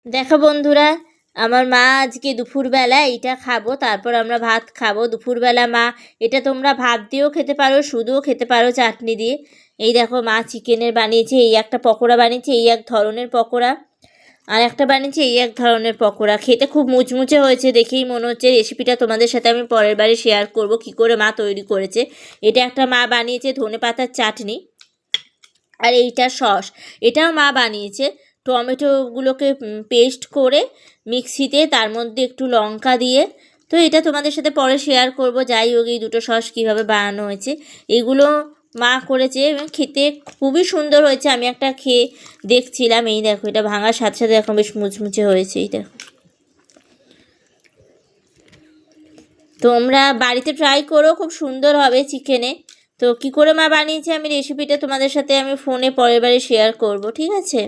দেখো বন্ধুরা, আমার মা আজকে দুপুরবেলা এইটা খাবো, তারপর আমরা ভাত খাবো। দুপুরবেলা মা এটা তোমরা ভাত দিয়েও খেতে পারো, শুধুও খেতে পারো চাটনি দিয়ে। এই দেখো মা চিকেনের বানিয়েছে, এই একটা পকোড়া বানিয়েছে, এই এক ধরনের পকোড়া, আর একটা বানিয়েছে এই এক ধরনের পকোড়া। খেতে খুব মুচমুচে হয়েছে, দেখেই মনে হচ্ছে। রেসিপিটা তোমাদের সাথে আমি পরের বারে শেয়ার করব কী করে মা তৈরি করেছে। এটা একটা মা বানিয়েছে ধনেপাতার চাটনি, আর এইটা সস, এটাও মা বানিয়েছে। টমেটোগুলোকে পেস্ট করে মিক্সিতে, তার মধ্যে একটু লঙ্কা দিয়ে। তো এটা তোমাদের সাথে পরে শেয়ার করব। যাই হোক, এই দুটো সস কীভাবে বানানো হয়েছে এগুলো মা করেছে এবং খেতে খুবই সুন্দর হয়েছে। আমি একটা খেয়ে দেখছিলাম, এই দেখো এটা ভাঙার সাথে সাথে এখন বেশ মুচমুচে হয়েছে। এই দেখো, তোমরা বাড়িতে ট্রাই করো, খুব সুন্দর হবে চিকেনে। তো কী করে মা বানিয়েছে আমি রেসিপিটা তোমাদের সাথে আমি ফোনে পরের বারে শেয়ার করব, ঠিক আছে।